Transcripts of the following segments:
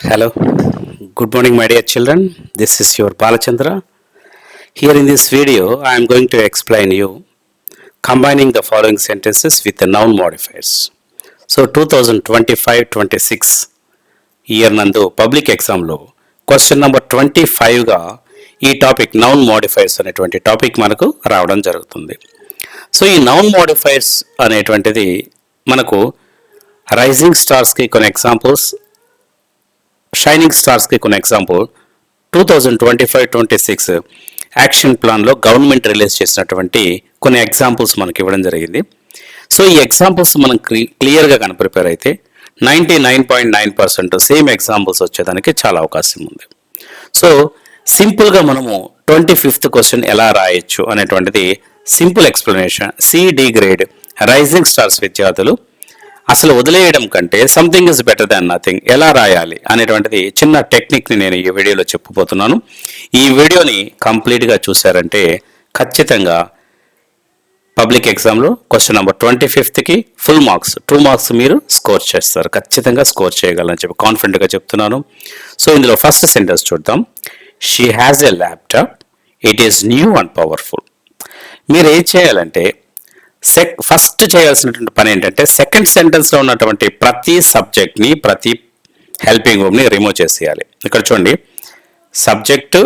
Hello, good morning, my dear children. This is your Balachandra. Here in this video, I am going to explain you combining the following sentences with the noun modifiers. So, 2025-26 year నందు public ఎగ్జామ్లో question number 25గా ఈ topic noun modifiers అనేటువంటి topic మనకు రావడం జరుగుతుంది. So ఈ noun modifiers అనేటువంటిది మనకు రైజింగ్ స్టార్స్కి కొన్ని ఎగ్జాంపుల్స్, షైనింగ్ స్టార్స్కి కొన్ని ఎగ్జాంపుల్ 2025-26 యాక్షన్ ప్లాన్లో గవర్నమెంట్ రిలీజ్ చేసినటువంటి కొన్ని ఎగ్జాంపుల్స్ మనకి ఇవ్వడం జరిగింది. సో ఈ ఎగ్జాంపుల్స్ మనం క్లియర్గా కనుక ప్రిపేర్ అయితే 99.9% సేమ్ ఎగ్జాంపుల్స్ వచ్చేదానికి చాలా అవకాశం ఉంది. సో సింపుల్గా మనము 25th క్వశ్చన్ ఎలా రాయొచ్చు అనేటువంటిది simple explanation. CD grade rising stars విద్యార్థులు అసలు వదిలేయడం కంటే something is better than nothing ఎలా రాయాలి అనేటువంటిది చిన్న టెక్నిక్ని నేను ఈ వీడియోలో చెప్పబోతున్నాను. ఈ వీడియోని కంప్లీట్గా చూసారంటే ఖచ్చితంగా పబ్లిక్ ఎగ్జామ్లో క్వశ్చన్ నెంబర్ 25కి ఫుల్ మార్క్స్ 2 మార్క్స్ మీరు స్కోర్ చేస్తారు, ఖచ్చితంగా స్కోర్ చేయగలని చెప్పి కాన్ఫిడెంట్గా చెప్తున్నాను. సో ఇందులో ఫస్ట్ సెంటెన్స్ చూద్దాం. She has a laptop, it is new and powerful. మీరు ఏం చేయాలంటే ఫస్ట్ చేయాల్సినటువంటి పని ఏంటంటే సెకండ్ సెంటెన్స్లో ఉన్నటువంటి ప్రతి సబ్జెక్ట్ని, ప్రతి హెల్పింగ్ వర్బ్ని రిమూవ్ చేసేయాలి. ఇక్కడ చూడండి, సబ్జెక్టు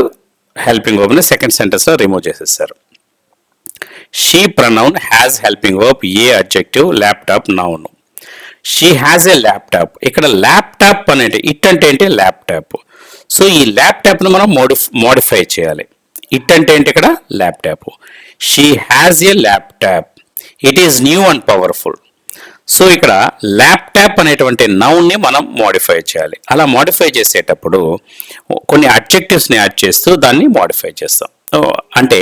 హెల్పింగ్ వర్బ్ని సెకండ్ సెంటెన్స్లో రిమూవ్ చేసేసారు. She pronoun has helping verb, a adjective, laptop noun. She has a laptop. ఇక్కడ ల్యాప్టాప్ అనేది ఇట్ అంటే ఏంటి ల్యాప్టాప్. సో ఈ ల్యాప్టాప్ను మనం మోడిఫై చేయాలి. ఇట్ అంటే ఏంటి ఇక్కడ laptop. She has a laptop, it is new and powerful. So ఇక్కడ ల్యాప్టాప్ అనేటువంటి నౌన్ని మనం మోడిఫై చేయాలి. అలా మోడిఫై చేసేటప్పుడు కొన్ని అడ్జెక్టివ్స్ని యాడ్ చేస్తూ దాన్ని మోడిఫై చేస్తాం. అంటే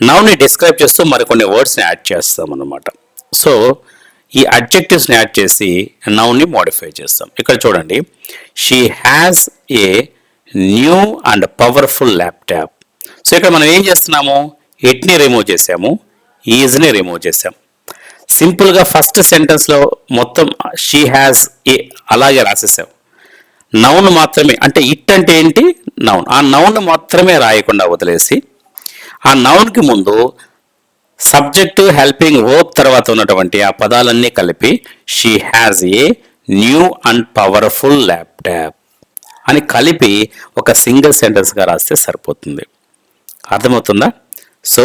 నౌన్ని డిస్క్రైబ్ చేస్తూ మరికొన్ని వర్డ్స్ని యాడ్ చేస్తాం అన్నమాట. సో ఈ అడ్జెక్టివ్స్ని యాడ్ చేసి నౌన్ని మోడిఫై చేస్తాం. ఇక్కడ చూడండి, she has a new and powerful laptop. So ఇక్కడ మనం ఏం చేస్తున్నాము, ఇట్ని రిమూవ్ చేసాము, ఈజ్ని రిమూవ్ చేసాం. సింపుల్గా ఫస్ట్ సెంటెన్స్లో మొత్తం షీ హ్యాజ్ ఏ అలాగే రాసేసాం. నౌన్ మాత్రమే, అంటే ఇట్ అంటే ఏంటి నౌన్, ఆ నౌన్ మాత్రమే రాయకుండా వదిలేసి ఆ నౌన్కి ముందు సబ్జెక్టు హెల్పింగ్ వర్బ్ తర్వాత ఉన్నటువంటి ఆ పదాలన్నీ కలిపి she has a new and powerful laptop అని కలిపి ఒక సింగిల్ సెంటెన్స్గా రాస్తే సరిపోతుంది. అర్థమవుతుందా? సో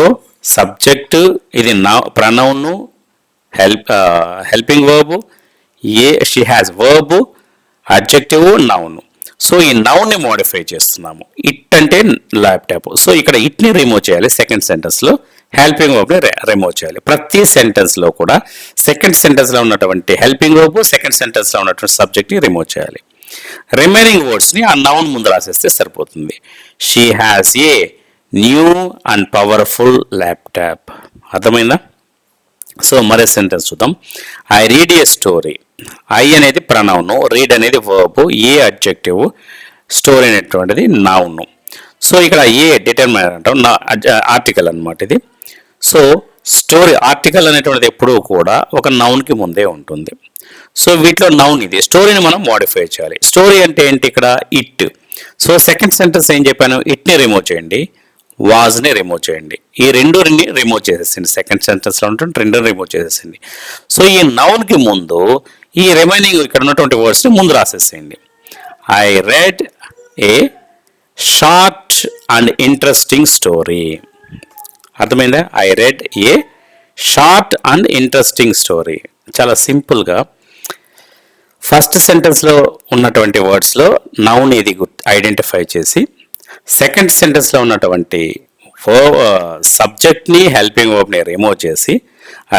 సబ్జెక్టు ఇది pronoun, helping verb, A she has verb, adjective, noun. So ఈ నౌన్ని మోడిఫై చేస్తున్నాము. ఇట్ అంటే ల్యాప్టాప్. సో ఇక్కడ ఇట్ని రిమూవ్ చేయాలి సెకండ్ సెంటెన్స్లో, హెల్పింగ్ వర్బ్ని రిమూవ్ చేయాలి. ప్రతి సెంటెన్స్లో కూడా సెకండ్ సెంటెన్స్లో ఉన్నటువంటి హెల్పింగ్ వర్బ్, సెకండ్ సెంటెన్స్లో ఉన్నటువంటి సబ్జెక్ట్ని రిమూవ్ చేయాలి. రిమైనింగ్ వర్డ్స్ని ఆ నౌన్ ముందు రాసేస్తే సరిపోతుంది. She has a new and powerful laptop. అర్థమైందా? సో మరే సెంటెన్స్ చూద్దాం. I read A story. I అనేది ప్రనౌన్, రీడ్ అనేది వర్బ్, ఏ అడ్జెక్టివ్, స్టోరీ అనేటువంటిది నౌన్. సో ఇక్కడ ఏ డిటర్మినర్ అంటాం, ఆర్టికల్ అనమాట ఇది. సో స్టోరీ ఆర్టికల్ అనేటువంటిది ఎప్పుడూ కూడా ఒక నౌన్కి ముందే ఉంటుంది. సో వీటిలో నౌన్ ఇది. స్టోరీని మనం మోడిఫై చేయాలి. స్టోరీ అంటే ఏంటి ఇక్కడ ఇట్. సో సెకండ్ సెంటెన్స్ ఏం చెప్పాను, ఇట్ని రిమూవ్ చేయండి, వాజ్ని రిమూవ్ చేయండి. ఈ రెండుని రిమూవ్ చేసేసింది. సెకండ్ సెంటెన్స్లో ఉంటుంది, రెండుని రిమూవ్ చేసేసింది. సో ఈ నౌన్కి ముందు ఈ రిమైనింగ్ ఇక్కడ ఉన్నటువంటి వర్డ్స్ని ముందు రాసేసేయండి. I read a short and interesting story. అర్థమైందా? I read a short and interesting story. చాలా సింపుల్గా ఫస్ట్ సెంటెన్స్లో ఉన్నటువంటి వర్డ్స్లో నౌన్ ఇది ఐడెంటిఫై చేసి సెకండ్ సెంటెన్స్లో ఉన్నటువంటి సబ్జెక్ట్ని హెల్పింగ్ వర్బ్ని రిమూవ్ చేసి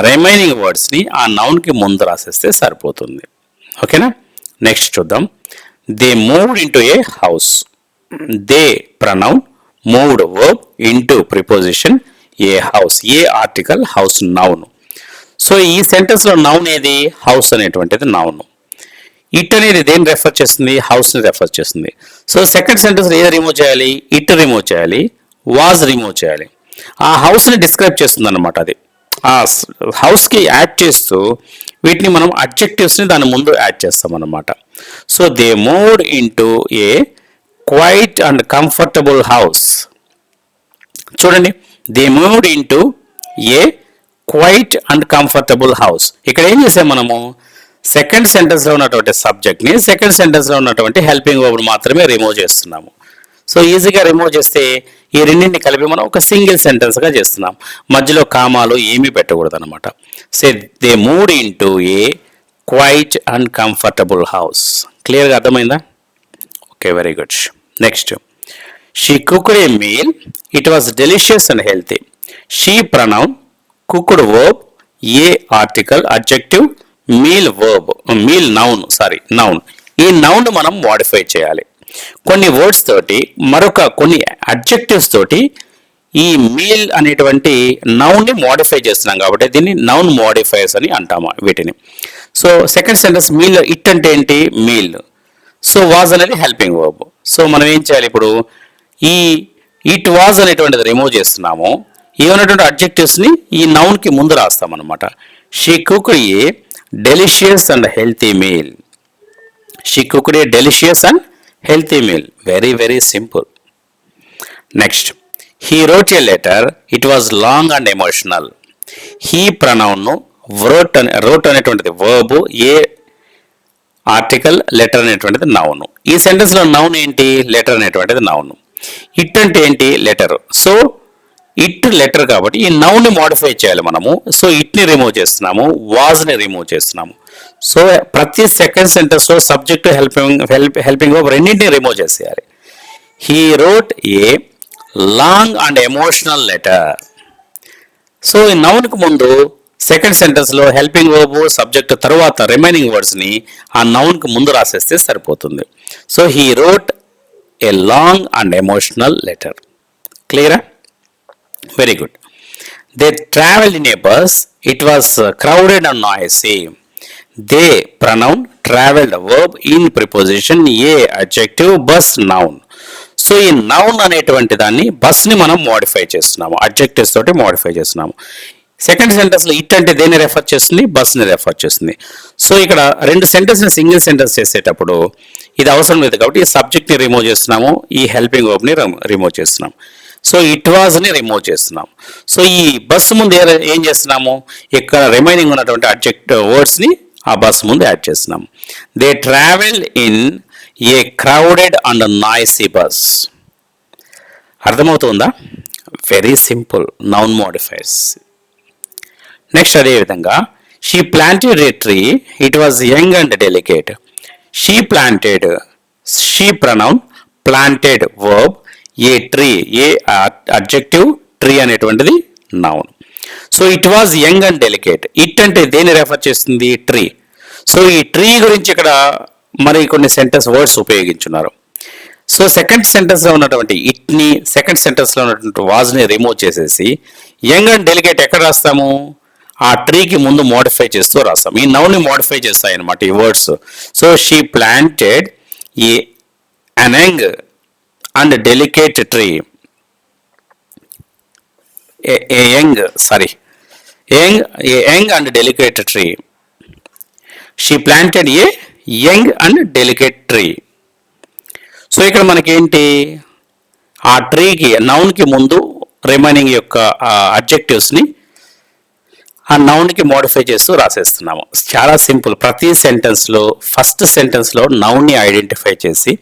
రిమైనింగ్ వర్డ్స్ని ఆ నౌన్కి ముందు రాసేస్తే సరిపోతుంది. ఓకేనా? నెక్స్ట్ చూద్దాం. They moved into a house. They pronoun, moved verb, into preposition, a house, a article, house noun. So ఈ సెంటెన్స్లో నౌన్ ఏది హౌస్ అనేటువంటిది నౌన్. ఇట్ అనేది దేన్ని రెఫర్ చేస్తుంది, హౌస్ని రెఫర్ చేస్తుంది. సో సెకండ్ సెంటెన్స్ ఏది రిమూవ్ చేయాలి, ఇట్ రిమూవ్ చేయాలి, వాజ్ రిమూవ్ చేయాలి. ఆ హౌస్ని డిస్క్రైబ్ చేస్తుంది అనమాట. అది ఆ హౌస్కి యాడ్ చేస్తూ వీటిని మనం అడ్జెక్టివ్స్ని దాని ముందు యాడ్ చేస్తాం అన్నమాట. So they moved into a quiet and comfortable house. చూడండి, they moved into a quiet and comfortable house. ఇక్కడ ఏం చేసాం మనము, సెకండ్ సెంటెన్స్లో ఉన్నటువంటి సబ్జెక్ట్ని సెకండ్ సెంటెన్స్లో ఉన్నటువంటి హెల్పింగ్ వర్బ్ మాత్రమే రిమూవ్ చేస్తున్నాము. సో ఈజీగా రిమూవ్ చేస్తే ఈ రెండింటిని కలిపి మనం ఒక సింగిల్ సెంటెన్స్గా చేస్తున్నాం. మధ్యలో కామాలు ఏమీ పెట్టకూడదు అనమాట. Say they moved into a quiet and comfortable house. క్లియర్గా అర్థమైందా? Okay, very good. Next, she cooked a meal, it was delicious and healthy. She pronoun, cooked verb, a article adjective, meal verb, meal noun, noun. ఈ noun మనం modify చేయాలి. కొన్ని words తోటి కొన్ని adjectives తోటి ఈ మీల్ అనేటువంటి నౌన్ని మోడిఫై చేస్తున్నాం కాబట్టి దీన్ని నౌన్ మోడిఫైర్స్ అని అంటాము వీటిని. So second sentence meal, it అంటే ఏంటి, మీల్. సో వాజ్ అనేది హెల్పింగ్ వర్బ్. సో మనం ఏం చేయాలి ఇప్పుడు, ఈ ఇట్ వాజ్ అనేటువంటిది రిమూవ్ చేస్తున్నాము. ఏమన్నటువంటి అడ్జెక్టివ్స్ని ఈ నౌన్కి ముందు రాస్తాం అనమాట. She cooked a delicious and healthy meal. She cooked a delicious and healthy meal. Very, very simple. Next, he wrote a letter, it was long and emotional. He pronoun wrote అనేటువంటిది verb, ఏ article, letter అనేటువంటిది noun. ఈ sentence లో noun ఏంటి, letter అనేటువంటిది noun. It అంటే ఏంటి, letter. So it later కాబట్టి ఈ నౌన్ ని మోడిఫై చేయాలి మనము. సో ఇట్ ని రిమూవ్ చేస్తున్నాము, వాజ్ ని రిమూవ్ చేస్తున్నాము. సో ప్రతి సెకండ్ సెంటెన్స్ లో సబ్జెక్ట్ హెల్పింగ్ వర్బ్ రెండింటిని రిమూవ్ చేసేయాలి. He wrote a long and emotional letter. So ఈ నౌన్ కు ముందు సెకండ్ సెంటెన్స్ లో హెల్పింగ్ వర్బ్, సబ్జెక్ట్ తర్వాత రిమైనింగ్ వర్డ్స్ ని ఆ నౌన్ కు ముందు రాసేస్తే సరిపోతుంది. So he wrote a long and emotional letter. క్లియరా? Very good. They traveled in a bus. It was crowded and noisy. They pronoun, traveled verb, in preposition, a adjective, bus noun. So ఈ noun అనేటువంటి దాన్ని బస్ని మనం modify చేస్తున్నాము, adjectives తోటి modify చేస్తున్నాము. Second సెంటెన్స్లో it అంటే దేన్ని రెఫర్ చేస్తుంది, బస్ని రెఫర్ చేస్తుంది. సో ఇక్కడ రెండు సెంటెన్స్ని సింగిల్ సెంటెన్స్ చేసేటప్పుడు ఇది అవసరం లేదు కాబట్టి ఈ సబ్జెక్ట్ని రిమూవ్ చేస్తున్నాము, ఈ హెల్పింగ్ వర్బ్ని రిమూవ్ చేస్తున్నాము. సో ఇట్ వాజ్ని రిమూవ్ చేస్తున్నాం. సో ఈ బస్సు ముందు ఏం చేస్తున్నాము, ఇక్కడ రిమైనింగ్ ఉన్నటువంటి వర్డ్స్ని ఆ బస్సు ముందు యాడ్ చేస్తున్నాం. They travel in a crowded and noisy bus. అర్థమవుతుందా? Very simple noun modifiers. Next అదేవిధంగా she planted a tree, it was young and delicate. She planted, she pronoun, planted verb, a tree, a adjective, tree అనేటువంటిది noun. So it was young and delicate. It అంటే దేన్ని refer చేస్తుంది, tree. So ఈ tree గురించి ఇక్కడ మరి కొన్ని sentence words ఉపయోగించున్నారు. So second సెంటెన్స్లో ఉన్నటువంటి ఇట్ని, సెకండ్ సెంటెన్స్లో ఉన్నటువంటి వాజ్ని రిమూవ్ చేసేసి యంగ్ అండ్ డెలికేట్ ఎక్కడ రాస్తాము, ఆ ట్రీకి ముందు మోడిఫై చేస్తూ రాస్తాం. ఈ నౌన్ని మోడిఫై చేస్తాయి అనమాట ఈ words. So she planted A an young and delicate tree, a young and delicate tree. She planted a young and delicate tree. So ఇక్కడ మనకేంటి, ఆ ట్రీకి నౌన్కి ముందు రిమైనింగ్ యొక్క అడ్జెక్టివ్స్ని ఆ నౌన్కి మోడిఫై చేస్తూ రాసేస్తున్నాము. చాలా సింపుల్. ప్రతి సెంటెన్స్లో ఫస్ట్ సెంటెన్స్లో నౌన్ని ఐడెంటిఫై చేసి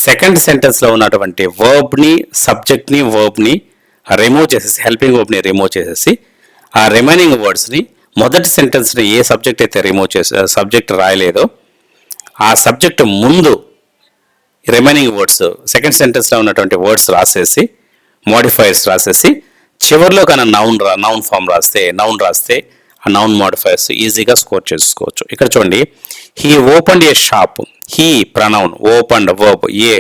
సెకండ్ సెంటెన్స్లో ఉన్నటువంటి వర్బ్ని, సబ్జెక్ట్ని, వర్బ్ని రిమూవ్ చేసేసి, హెల్పింగ్ వర్బ్ని రిమూవ్ చేసేసి ఆ రిమైనింగ్ వర్డ్స్ని మొదటి సెంటెన్స్ని ఏ సబ్జెక్ట్ అయితే రిమూవ్ చేసే సబ్జెక్ట్ రాయలేదో ఆ సబ్జెక్ట్ ముందు రిమైనింగ్ వర్డ్స్ సెకండ్ సెంటెన్స్లో ఉన్నటువంటి వర్డ్స్ రాసేసి, మోడిఫైర్స్ రాసేసి, చివరిలో కన్నా నౌన్ ఫామ్ నౌన్ రాస్తే ఆ నౌన్ మోడిఫైర్స్ ఈజీగా స్కోర్ చేసుకోవచ్చు. ఇక్కడ చూడండి, he opened A shop. He pronoun, opened verb, a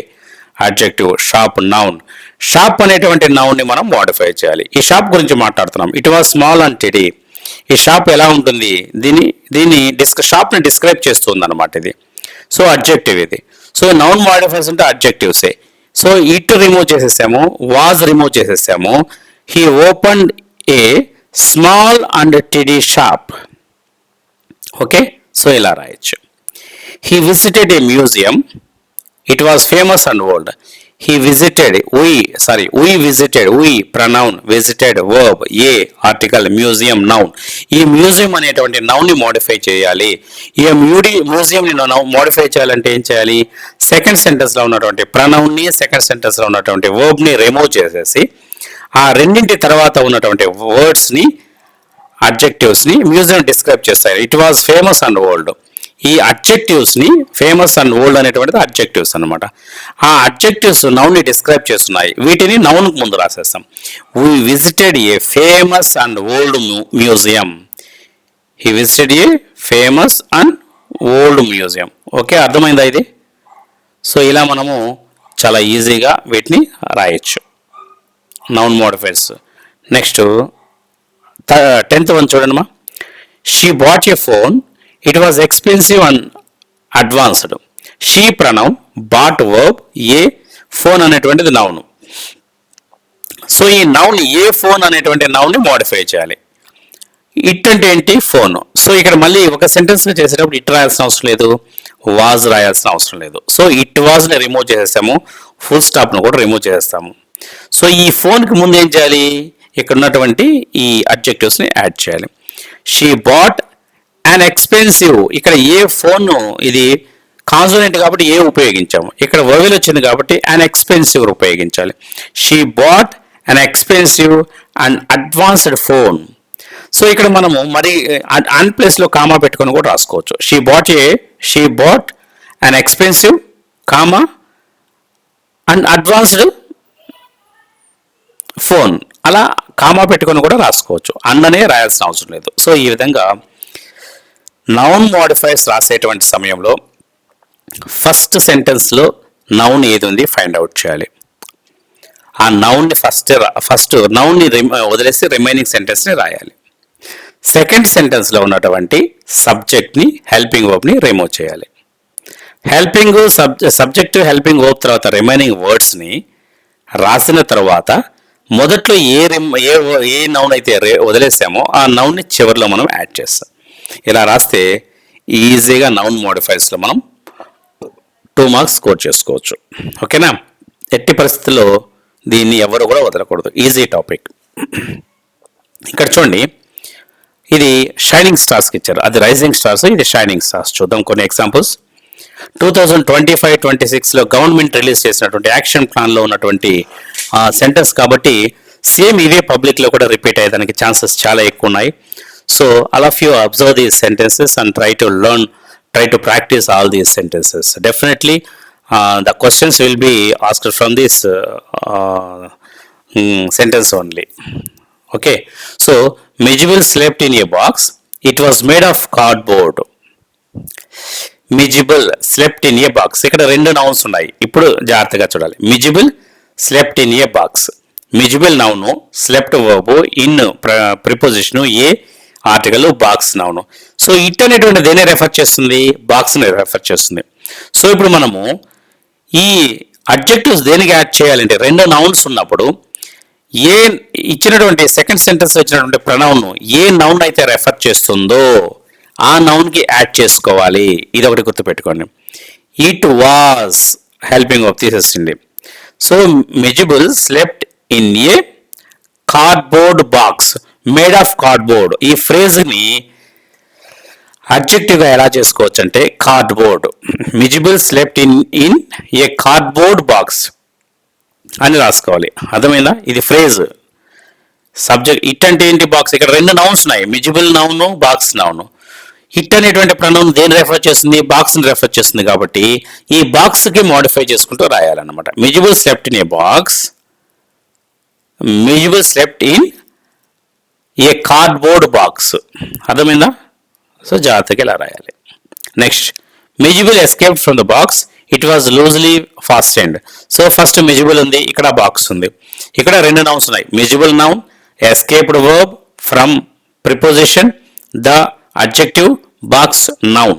adjective, shop noun. Shop అనేటువంటి నౌన్ని మనం మోడిఫై చేయాలి. ఈ షాప్ గురించి మాట్లాడుతున్నాం. It was small and teddy. ఈ షాప్ ఎలా ఉంటుంది, దీన్ని షాప్ని డిస్క్రైబ్ చేస్తుంది అనమాట ఇది. సో అడ్జెక్టివ్ ఇది. సో నౌన్ మోడిఫైర్స్ అంటే అడ్జెక్టివ్సే. సో ఇట్ రిమూవ్ చేసేసాము, వాజ్ రిమూవ్ చేసేసాము. He opened a small and teddy shop. Okay, so ఇలా రాయొచ్చు. He visited A museum, it was famous and old. He visited, we visited, we pronoun, visited verb, A article, museum noun. ఈ museum అనేటువంటి noun ని modify చేయాలి. ఈ museum ని modify చేయాలంటే ఏం చేయాలి? సెకండ్ సెంటెన్స్ లో ఉన్నటువంటి ప్రనౌన్ ని, సెకండ్ సెంటెన్స్ లో ఉన్నటువంటి వర్బ్ ని రిమూవ్ చేసేసి ఆ రెండింటి తర్వాత ఉన్నటువంటి వర్డ్స్ ని, అడ్జెక్టివ్స్ ని మ్యూజియం డిస్క్రైబ్ చేస్తాయి. It was famous and old. ఈ అడ్జెక్టివ్స్ ని, ఫేమస్ అండ్ ఓల్డ్ అనేటువంటిది అడ్జెక్టివ్స్ అనమాట. ఆ అడ్జెక్టివ్స్ నౌన్ ని డిస్క్రైబ్ చేస్తున్నాయి. వీటిని నౌన్ కు ముందు రాసేస్తాం. We visited a famous and old museum. He visited a famous and old museum. Okay, అర్థమైందా ఇది? సో ఇలా మనము చాలా ఈజీగా వీటిని రాయొచ్చు, noun modifiers. Next 10th one చూడండి మా. She bought a phone, it was expensive and advanced. She pronoun, bought verb, a phone అనేటువంటిది నౌన్. సో ఈ నౌన్, ఏ ఫోన్ అనేటువంటి నౌన్ ని మోడిఫై చేయాలి. ఇట్ అంటే ఏంటి? ఫోన్. సో ఇక్కడ మళ్ళీ ఒక సెంటెన్స్ ని చేసేటప్పుడు ఇట్ రాయాల్సిన అవసరం లేదు, వాజ్ రాయాల్సిన అవసరం లేదు. సో ఇట్ వాజ్ ని రిమూవ్ చేసేస్తాము, ఫుల్ స్టాప్ ను కూడా రిమూవ్ చేస్తాము. సో ఈ ఫోన్ కి ముందు ఏం చేయాలి? ఇక్కడ ఉన్నటువంటి ఈ అడ్జెక్టివ్స్ ని యాడ్ చేయాలి. షీ బాట్ అండ్ ఎక్స్పెన్సివ్, ఇక్కడ ఏ ఫోన్, ఇది కాన్సోనెంట్ కాబట్టి ఏ ఉపయోగించాము. ఇక్కడ వర్బ్ వచ్చింది కాబట్టి అన్ ఎక్స్పెన్సివ్ ఉపయోగించాలి. She bought an expensive and advanced phone. So ఇక్కడ మనము మరి అన్ ప్లేస్ లో కామా పెట్టుకొని కూడా రాసుకోవచ్చు. She bought an expensive comma and advanced phone, అలా కామా పెట్టుకొని కూడా రాసుకోవచ్చు, అన్ననే రాయాల్సిన అవసరం లేదు. సో ఈ విధంగా నౌన్ మోడిఫైర్స్ రాసేటువంటి సమయంలో ఫస్ట్ సెంటెన్స్లో నౌన్ ఏది ఉంది ఫైండ్ అవుట్ చేయాలి. ఆ నౌన్ని ఫస్ట్ నౌన్ని వదిలేసి రిమైనింగ్ సెంటెన్స్ని రాయాలి. సెకండ్ సెంటెన్స్లో ఉన్నటువంటి సబ్జెక్ట్ని, హెల్పింగ్ వర్బ్ని రిమూవ్ చేయాలి. సబ్జెక్ట్ హెల్పింగ్ వర్బ్ తర్వాత రిమైనింగ్ వర్డ్స్ని రాసిన తర్వాత మొదట్లో ఏ నౌన్ అయితే వదిలేసామో ఆ నౌన్ని చివరిలో మనం యాడ్ చేస్తాం. ఇలా రాస్తే ఈజీగా నౌన్ మోడిఫైర్స్లో మనం 2 మార్క్స్ స్కోర్ చేసుకోవచ్చు. ఓకేనా? ఎట్టి పరిస్థితుల్లో దీన్ని ఎవరు కూడా వదలకూడదు, ఈజీ టాపిక్. ఇక్కడ చూడండి, ఇది షైనింగ్ స్టార్స్కి ఇచ్చారు, అది రైజింగ్ స్టార్స్, ఇది షైనింగ్ స్టార్స్. చూద్దాం కొన్ని ఎగ్జాంపుల్స్. 2025-26లో గవర్నమెంట్ రిలీజ్ చేసినటువంటి యాక్షన్ ప్లాన్లో ఉన్నటువంటి సెంటెన్స్ కాబట్టి సేమ్ ఇవే పబ్లిక్లో కూడా రిపీట్ అయ్యేదానికి ఛాన్సెస్ చాలా ఎక్కువ ఉన్నాయి. So all of you observe these sentences and try to practice all these sentences. Definitely the questions will be asked from this sentence only. Okay, so Mijibil slept in a box, it was made of cardboard. Miscible slept in a box. ఇక్కడ 2 nouns ఉన్నాయి, ఇప్పుడు జాగ్రత్తగా చూడాలి. Miscible slept in a box. Miscible noun, slept verb, in ప్రిపోజిషను, A article, box noun. So it అనేటువంటి దేన్ని refer చేస్తుంది? బాక్స్ని refer చేస్తుంది. సో ఇప్పుడు మనము ఈ అడ్జెక్టివ్స్ దేనికి యాడ్ చేయాలంటే 2 నౌన్స్ ఉన్నప్పుడు ఏ ఇచ్చినటువంటి సెకండ్ సెంటెన్స్ వచ్చినటువంటి ప్రనౌన్ ఏ నౌన్ అయితే రెఫర్ చేస్తుందో ఆ నౌన్కి యాడ్ చేసుకోవాలి. ఇది ఒకటి గుర్తుపెట్టుకోండి. ఇట్ వాజ్ హెల్పింగ్ వర్బ్ తీసేసింది. So miscible slept in a cardboard box made of cardboard. ఈ ఫ్రేజ్ని అడ్జెక్టివ్గా ఎలా చేసుకోవచ్చు అంటే cardboard. Miscible slept in a cardboard box అని రాసుకోవాలి. అర్థమైందా? ఇది ఫ్రేజ్. సబ్జెక్ట్ ఇట్ అంటే ఏంటి? బాక్స్. ఇక్కడ 2 నౌన్స్ ఉన్నాయి, మిజిబుల్ నౌను, బాక్స్ నౌను. ఇట్ అనేటువంటి ప్రనౌన్ దేన్ని రెఫర్ చేస్తుంది? బాక్స్ని రెఫర్ చేస్తుంది. కాబట్టి ఈ బాక్స్కి మోడిఫై చేసుకుంటూ రాయాలన్నమాట. మిజిబుల్ స్లెప్ట్ ఇన్ ఏ బాక్స్, మిజిబుల్ slept in a cardboard box. అర్థమైందా? సో జాగ్రత్తగా ఇలా రాయాలి. నెక్స్ట్, మిజిబుల్ escaped from the box, it was loosely fastened. So first మిజిబుల్ ఉంది, ఇక్కడ బాక్స్ ఉంది. ఇక్కడ 2 నౌన్స్ ఉన్నాయి, మిజిబుల్ noun, escaped verb, from preposition, the adjective, box noun.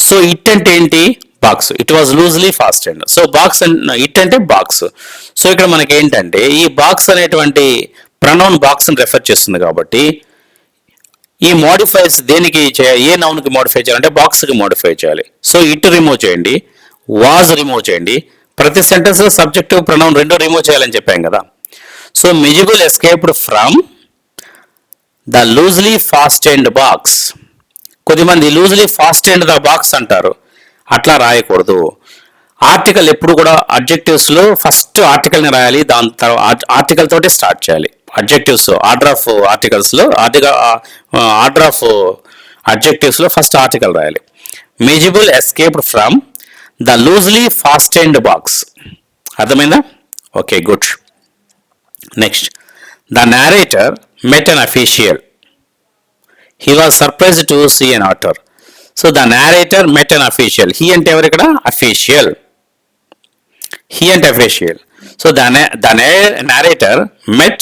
So it అంటే ఏంటి? Box. It was loosely fastened. So box it అంటే బాక్స్. సో ఇక్కడ మనకి ఏంటంటే ఈ బాక్స్ అనేటువంటి ప్రనౌన్ బాక్స్ని రెఫర్ చేస్తుంది కాబట్టి ఈ మోడిఫైస్ దేనికి చేయాలి, ఏ నౌన్కి మోడిఫై చేయాలంటే బాక్స్కి మోడిఫై చేయాలి. సో ఇట్ రిమూవ్ చేయండి, వాజ్ రిమూవ్ చేయండి. ప్రతి సెంటెన్స్ సబ్జెక్టివ్ ప్రొనౌన్ రెండు రిమూవ్ చేయాలని చెప్పాం కదా. సో మిజిబుల్ escaped from the loosely fastened box. కొద్దిమంది లూజ్లీ ఫాస్టెండ్ ద బాక్స్ అంటారు, అట్లా రాయకూడదు. ఆర్టికల్ ఎప్పుడు కూడా అడ్జెక్టివ్స్లో ఫస్ట్ ఆర్టికల్ని రాయాలి, దాని తర్వాత ఆర్టికల్ తోటి స్టార్ట్ చేయాలి. అడ్జెక్టివ్స్ ఆర్డర్ ఆఫ్ ఆర్టికల్స్లో ఆర్డర్ ఆఫ్ అడ్జెక్టివ్స్లో ఫస్ట్ ఆర్టికల్ రాయాలి. మిజిబుల్ escaped from the loosely fastened box. అర్థమైందా? Okay, good. Next, the narrator met an official. He was surprised to see an author. So the narrator met an official. He అంటే ఎవరు ఇక్కడ? Official. He and official. So the narrator met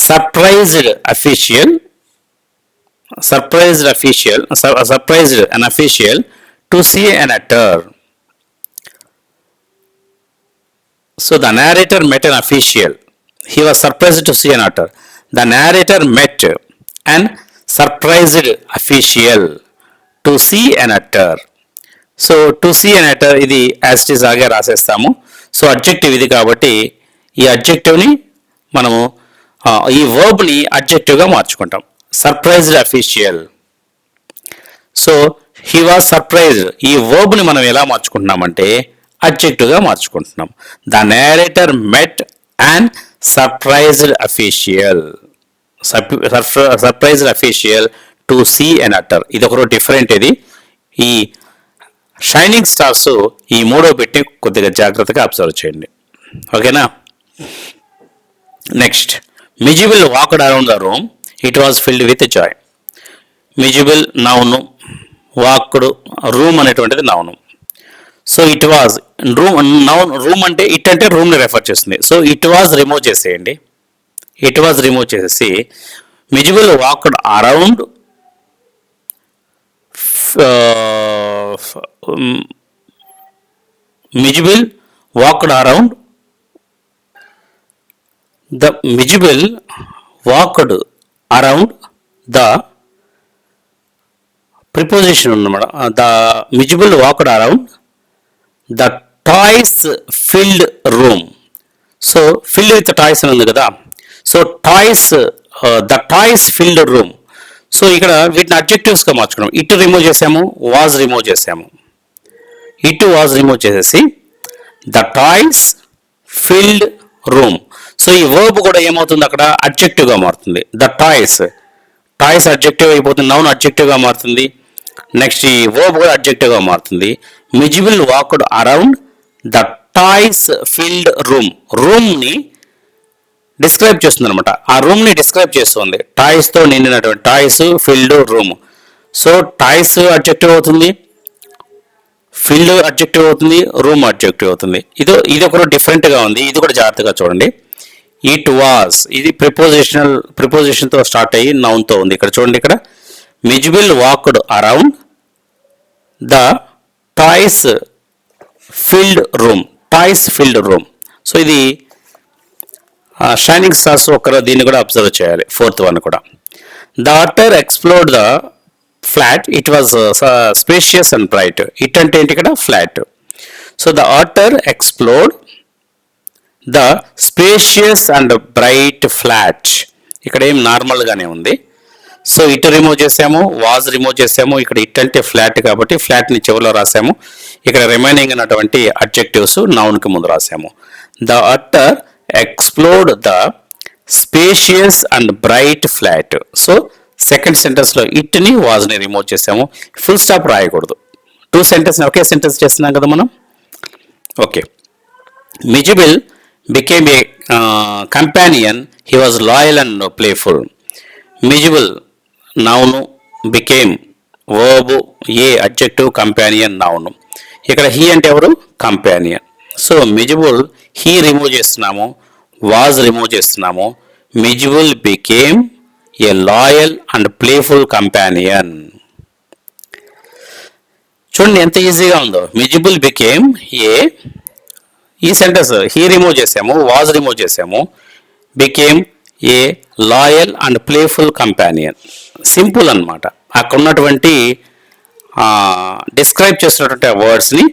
surprised an official to see an actor. So the narrator met an official. He was surprised to see an actor. The narrator met an surprised official to see an actor. So to see an actor ఇది as it is ఆగే రాసేస్తాము. So adjective ఇది కాబట్టి ఈ అడ్జెక్టివ్ని మనము ఈ వర్బ్ని అడ్జెక్టివ్గా మార్చుకుంటాం. Surprised official. So he was surprised, ఈ వర్బ్ని మనం ఎలా మార్చుకుంటున్నామంటే అడ్జెక్టివ్గా మార్చుకుంటున్నాం. The narrator met and surprised official. Surprised official to see an actor. ఇది ఒకరు డిఫరెంట్. ఇది ఈ షైనింగ్ స్టార్స్ ఈ మూడో పెట్టి కొద్దిగా జాగ్రత్తగా అబ్జర్వ్ చేయండి, ఓకేనా? నెక్స్ట్, మిజిబుల్ walked around the room, it was filled with joy. మిజిబుల్ నౌను, వాక్డ్ రూమ్ అనేటువంటిది noun. So it was room అంటే ఇట్ అంటే రూమ్ని రెఫర్ చేస్తుంది. సో ఇట్ వాజ్ రిమూవ్ చేసేయండి. ఇట్ వాజ్ రిమూవ్ చేసేసి మిజిబుల్ వాక్డ్ అరౌండ్ మిజిబుల్ వాక్డ్ అరౌండ్ ద మిజిబుల్ వాక్డ్ అరౌండ్ ద ప్రిపోజిషన్ ఉన్నమాట. ద మిజిబుల్ walked around the toys filled room. So filled with toys అని ఉంది కదా. So toys, the toys filled room. So ఇక్కడ వీటిని అడ్జెక్టివ్స్గా మార్చుకున్నాం. ఇట్ రిమూవ్ చేసాము, వాజ్ రిమూవ్ చేసాము. ఇట్ వాజ్ రిమూవ్ చేసేసి the toys filled room. So ఈ వర్బ్ కూడా ఏమవుతుంది అక్కడ? అడ్జెక్టివ్గా మారుతుంది. ద టాయ్స్, టాయ్స్ అడ్జెక్టివ్ అయిపోతుంది, నౌన్ అడ్జెక్టివ్గా మారుతుంది. నెక్స్ట్ ఈ వర్బ్ కూడా అడ్జెక్టివ్గా మారుతుంది. మిజిబుల్ walked around the toys filled room. రూమ్ని డిస్క్రైబ్ చేస్తుంది అనమాట. ఆ రూమ్ని డిస్క్రైబ్ చేస్తుంది. టాయ్స్తో నిండినటువంటి, toys filled room. So toys adjective అవుతుంది, ఫిల్డ్ అడ్జెక్టివ్ అవుతుంది, రూమ్ అడ్జెక్టివ్ అవుతుంది. ఇది ఒకటి డిఫరెంట్గా ఉంది. ఇది కూడా జాగ్రత్తగా చూడండి. ఇట్ వాజ్, ఇది ప్రిపోజిషన్తో స్టార్ట్ అయ్యి నౌన్తో ఉంది. ఇక్కడ చూడండి, ఇక్కడ మిజిబుల్ walked around the toys filled room. Toys filled room. So ఇది షైనింగ్ స్టార్స్ ఒకరు దీన్ని కూడా అబ్జర్వ్ చేయాలి. ఫోర్త్ వన్ కూడా, the ఆటర్ explored the flat, it was spacious and bright. It అంటే ఏంటి ఇక్కడ? Flat. So the ఆటర్ explored the spacious and bright flat. ఇక్కడ ఏం నార్మల్గానే ఉంది. సో ఇట్ రిమూవ్ చేసాము, వాజ్ రిమూవ్ చేసాము. ఇక్కడ ఇట్ అంటే ఫ్లాట్ కాబట్టి ఫ్లాట్ని చివరిలో రాసాము. ఇక్కడ రిమైనింగ్ ఉన్నటువంటి అడ్జెక్టివ్స్ నౌన్కి ముందు రాసాము. The ఆటర్ explored the spacious and bright flat. So second సెంటెన్స్లో ఇట్ని వాజ్ని రిమూవ్ చేసాము. ఫుల్ స్టాప్ రాయకూడదు. టూ సెంటెన్స్ ఒకే సెంటెన్స్ చేస్తున్నాం కదా మనం. ఓకే. మిజిబుల్ became a companion, he was loyal and playful. మిజిబుల్ noun, became verb, a adjective, companion noun. ఇక్కడ హీ అంటే ఎవరు? కంపానియన్. సో మిజిబుల్ హీ రిమూవ్ చేస్తున్నాము, వాజ్ రిమూవ్ చేస్తున్నాము. మిజిబుల్ became a loyal and playful companion. చూడండి ఎంత ఈజీగా ఉందో. మిజిబుల్ బికేమ్ ఏ, ఈ సెంటెన్స్ హీ రిమూవ్ చేసాము, వాజ్ రిమూవ్ చేసాము. Became a loyal and playful companion. Simple అన్నమాట. అక్కడ ఉన్నటువంటి డిస్క్రైబ్ చేసినటువంటి వర్డ్స్ని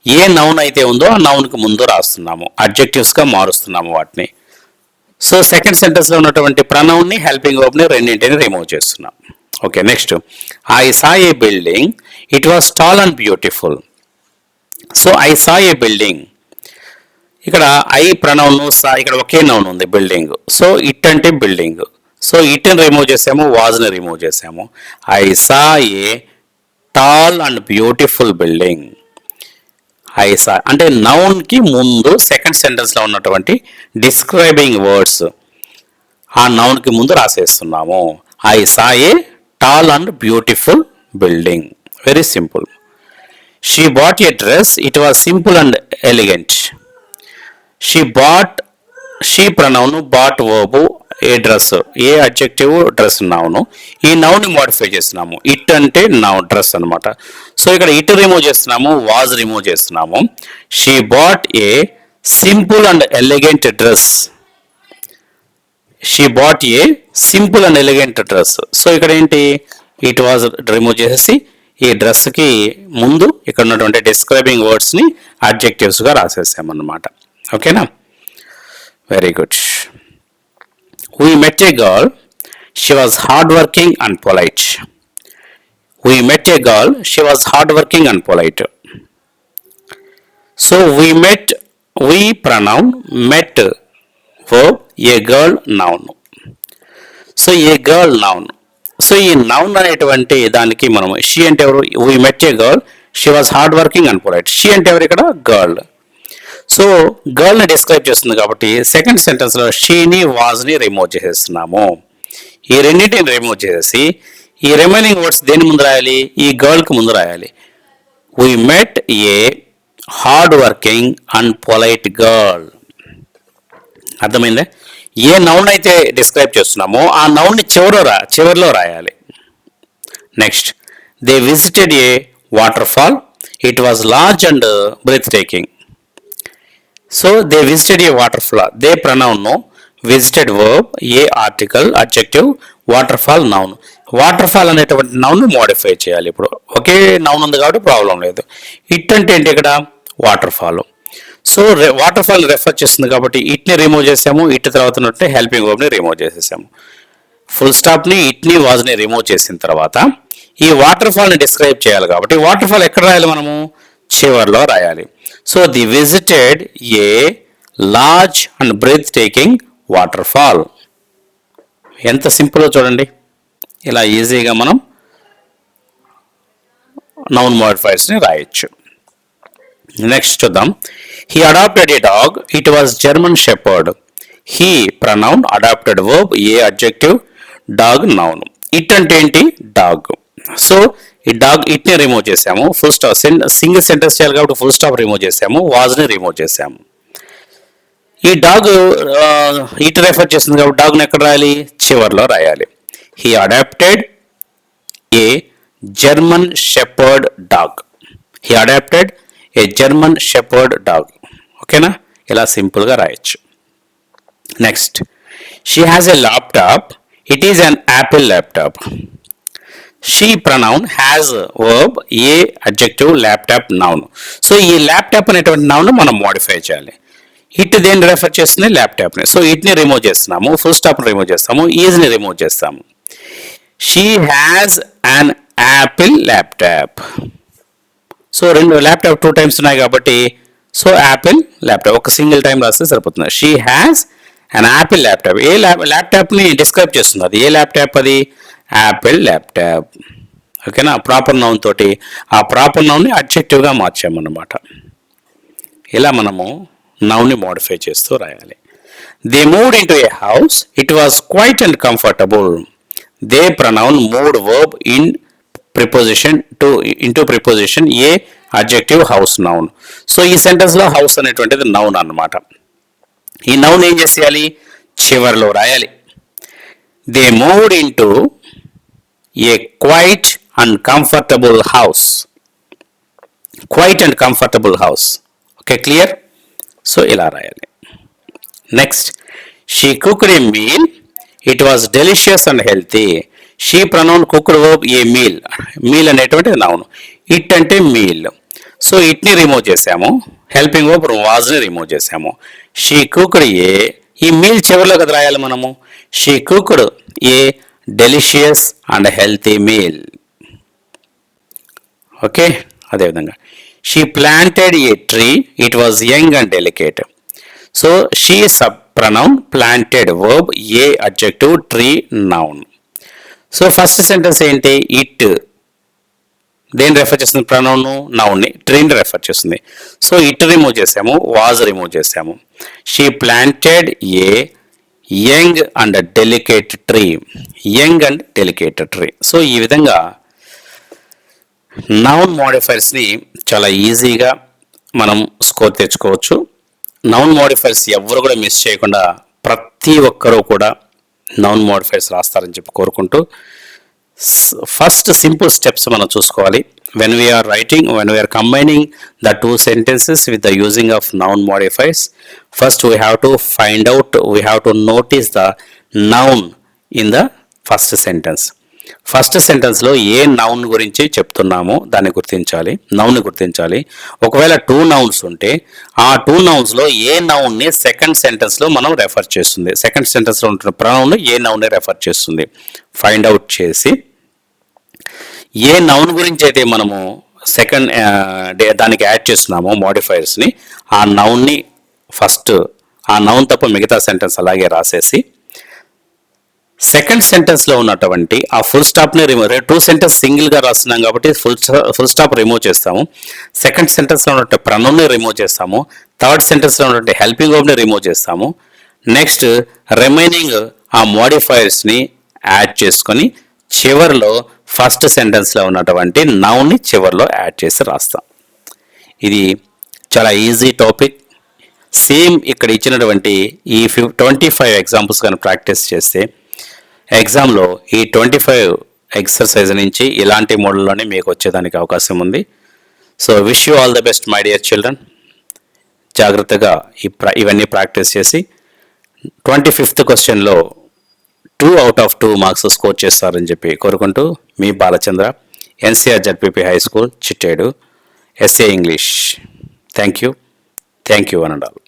ఏ నౌన్ అయితే ఉందో ఆ నౌన్కి ముందు రాస్తున్నాము, అడ్జెక్టివ్స్గా మారుస్తున్నాము వాటిని. సో సెకండ్ సెంటెన్స్లో ఉన్నటువంటి ప్రనౌన్ని, హెల్పింగ్ వర్బ్ని రెండింటిని రిమూవ్ చేస్తున్నాం. Okay, next I saw A building, it was tall and beautiful. So I saw A building, ఇక్కడ ఐ ప్రనౌన్, సా ఇక్కడ ఒకే నౌన్ ఉంది బిల్డింగ్. సో ఇట్ అంటే బిల్డింగ్. సో ఇట్ని రిమూవ్ చేసాము, వాజ్ని రిమూవ్ చేసాము. I saw a tall and beautiful building. I saw అంటే నౌన్కి ముందు second సెంటెన్స్లో ఉన్నటువంటి డిస్క్రైబింగ్ వర్డ్స్ ఆ నౌన్కి ముందు రాసేస్తున్నాము. I saw a tall and beautiful building. Very simple. She bought a dress, it was simple and elegant. She bought, she pronoun, bought verb, a dress, a adjective dress noun. ఈ నౌన్ని modify చేస్తున్నాము. It అంటే noun dress అనమాట. So ఇక్కడ it remove చేస్తున్నాము, was remove చేస్తున్నాము. She bought a simple and elegant dress. She bought a simple and elegant dress. So ఇక్కడ ఏంటి, ఇట్ వాజ్ రిమూవ్ చేసేసి ఈ డ్రెస్కి ముందు ఇక్కడ ఉన్నటువంటి డిస్క్రైబింగ్ వర్డ్స్ని అడ్జెక్టివ్స్గా రాసేసామన్నమాట. ఓకేనా, very good. We met a girl, she was hardworking and polite. We met a girl, she was hardworking and polite. So we met, we pronoun, met verb, a girl noun. So a girl noun. So ఈ noun అనేటువంటి దానికి మనం she అంటే ఎవరు, we met a girl, she was hardworking and polite. She అంటే ఎవరు ఇక్కడ, girl. So గర్ల్ని describe చేస్తుంది కాబట్టి సెకండ్ సెంటెన్స్లో షీని, వాజ్ని రిమూవ్ చేసేస్తున్నాము. ఈ రెండింటిని రిమూవ్ చేసేసి ఈ రిమైనింగ్ వర్డ్స్ దేని ముందు రాయాలి, ఈ గర్ల్కి ముందు రాయాలి. We met a hard working and polite girl. అర్థమైందే, ఏ నౌన్ అయితే డిస్క్రైబ్ చేస్తున్నామో ఆ నౌన్ని చివరిలో రాయాలి. Next, they visited a waterfall, it was large and breath taking. So they visited a waterfall, they pronoun, visited verb, a article, adjective, waterfall noun. Waterfall అనేటువంటి noun modify చేయాలి. ఇప్పుడు ఒకే noun ఉంది కాబట్టి problem లేదు. It అంటే ఏంటి ఇక్కడ, water fall. So water fall refer చేస్తుంది కాబట్టి ఇట్ని రిమూవ్ చేసాము, ఇట్ తర్వాత ఉన్నట్టు హెల్పింగ్ వర్బ్ని రిమూవ్ చేసేసాము. ఫుల్ స్టాప్ని, ఇట్ని, వాజ్ని రిమూవ్ చేసిన తర్వాత ఈ వాటర్ ఫాల్ని డిస్క్రైబ్ చేయాలి కాబట్టి వాటర్ ఫాల్ ఎక్కడ రాయాలి, మనము చివర్లో రాయాలి. So the visited a large and breath టేకింగ్ వాటర్ ఫాల్. ఎంత సింపుల్ చూడండి, ఇలా ఈజీగా మనం నౌన్ మోడిఫైర్స్ని రాయొచ్చు. నెక్స్ట్ చూద్దాం. He adopted a dog, it was German shepherd. He pronoun, adopted verb, a adjective, dog noun. It అంటే ఏంటి, డాగ్. సో ఈ డాగ్, ఇట్ని రిమూవ్ చేసాము, ఫుల్ స్టాప్, సింగిల్ సెంటెన్స్ చేయాలి కాబట్టి ఫుల్ స్టాప్ రిమూవ్ చేసాము, వాజ్ని రిమూవ్ చేసాము. ఈ డాగ్ ఇట్ రెఫర్ చేస్తుంది కాబట్టి డాగ్ని ఎక్కడ రాయాలి, చివర్లో రాయాలి. He adopted a German shepherd dog. He adopted a German shepherd dog. ఓకేనా, ఇలా సింపుల్గా రాయొచ్చు. Next, she has a laptop, it is an Apple laptop. She pronoun, has verb, a adjective, laptop noun. So ఈ laptop అనేటువంటి noun మనం modify చేయాలి. It దేన్ని refer చేస్తుంది, ల్యాప్టాప్ని. సో ఇట్ని రిమూవ్ చేస్తున్నాము, ఫుల్ స్టాప్ని రిమూవ్ చేస్తాము, ఈజ్ని రిమూవ్ చేస్తాము. She has an Apple laptop. So రెండు ల్యాప్టాప్ 2 times ఉన్నాయి కాబట్టి సో యాపిల్ ల్యాప్టాప్ ఒక సింగిల్ టైం రాస్తే సరిపోతుంది. She has an Apple laptop. A ల్యాప్టాప్ని డిస్క్రైబ్ చేస్తుంది, అది ఏ ల్యాప్టాప్, అది యాపిల్ ల్యాప్టాప్. ఓకేనా, ప్రాపర్ నౌన్ తోటి ఆ ప్రాపర్ నౌన్ని అడ్జెక్టివ్గా మార్చామన్నమాట. ఇలా మనము నౌన్ని మోడిఫై చేస్తూ రాయాలి. They moved into a house, it was quite and comfortable. They pronoun, moved verb, in preposition, to into preposition, A adjective, house noun. So ఈ సెంటెన్స్లో house అనేటువంటిది noun అన్నమాట. ఈ నౌన్ ఏం చేసేయాలి, చివర్లో రాయాలి. They moved into a quiet and comfortable house. Quiet and comfortable house. Okay, clear. So ఇలా రాయాలి. Next, she cooked a meal, it was delicious and healthy. She pronoun cooked verb a meal, meal అనేటువంటిది noun, it అంటే meal. So ఇట్ని remove చేసాము, helping verb వాజ్ని remove చేసాము. She cooked a, ఈ meal చివరిలో కదా రాయాలి మనము. She cooked a delicious and healthy meal. Okay, అదేవిధంగా she planted a tree, it was young and delicate. So she sub pronoun, planted verb, a adjective, tree noun. So first sentence ఏంటి, it దేన్ని refer చేస్తుంది, pronoun నౌన్ని, ట్రీని refer చేస్తుంది. So it remove చేసాము, was remove చేసాము. She planted A young and delicate tree, young and delicate tree. So ఈ విధంగా noun మోడిఫైర్స్ని చాలా ఈజీగా మనం స్కోర్ తెచ్చుకోవచ్చు. నౌన్ మోడిఫైర్స్ ఎవరు కూడా మిస్ చేయకుండా ప్రతి ఒక్కరూ కూడా నౌన్ మోడిఫైర్స్ రాస్తారని చెప్పి కోరుకుంటూ, ఫస్ట్ సింపుల్ స్టెప్స్ మనం చూసుకోవాలి. when we are combining the two sentences with the using of noun modifiers, first we have to notice the noun in the first sentence. First సెంటెన్స్లో ఏ నౌన్ గురించి చెప్తున్నామో దాన్ని గుర్తించాలి, నౌన్ని గుర్తించాలి. ఒకవేళ 2 నౌన్స్ ఉంటే ఆ 2 నౌన్స్లో ఏ నౌన్ని సెకండ్ సెంటెన్స్లో మనం రెఫర్ చేస్తుంది, సెకండ్ సెంటెన్స్లో ఉంటున్న ప్రనౌన్ ఏ నౌన్ని రెఫర్ చేస్తుంది ఫైండ్ అవుట్ చేసి, ఏ నౌన్ గురించి అయితే మనము సెకండ్ దానికి యాడ్ చేస్తున్నామో మోడిఫైర్స్ని, ఆ నౌన్ని ఫస్ట్, ఆ నౌన్ తప్ప మిగతా సెంటెన్స్ అలాగే రాసేసి, సెకండ్ సెంటెన్స్లో ఉన్నటువంటి ఆ ఫుల్ స్టాప్ని రిమూవ్, 2 సెంటెన్స్ సింగిల్గా రాస్తున్నాం కాబట్టి ఫుల్ స్టాప్ రిమూవ్ చేస్తాము. సెకండ్ సెంటెన్స్లో ఉన్నటువంటి ప్రనౌన్ని రిమూవ్ చేస్తాము. థర్డ్ సెంటెన్స్లో ఉన్నటువంటి హెల్పింగ్ వర్బ్ని రిమూవ్ చేస్తాము. నెక్స్ట్ రిమైనింగ్ ఆ మోడిఫైర్స్ని యాడ్ చేసుకొని చివరిలో ఫస్ట్ సెంటెన్స్లో ఉన్నటువంటి నౌన్ని చివరిలో యాడ్ చేసి రాస్తాం. ఇది చాలా ఈజీ టాపిక్. సేమ్ ఇక్కడ ఇచ్చినటువంటి ఈ 25 ఎగ్జాంపుల్స్ కానీ ప్రాక్టీస్ చేస్తే ఎగ్జామ్లో ఈ 25 ఎక్సర్సైజ్ నుంచి ఇలాంటి మోడల్లోనే మీకు వచ్చేదానికి అవకాశం ఉంది. So wish you all the best my dear children. జాగ్రత్తగా ఇవన్నీ ప్రాక్టీస్ చేసి 25th క్వశ్చన్లో 2 out of 2 మార్క్స్ స్కోర్ చేస్తారని చెప్పి కోరుకుంటూ, మీ Balachandra, NCR ZPP high school, Chittedu, SA English. Thank you one and all.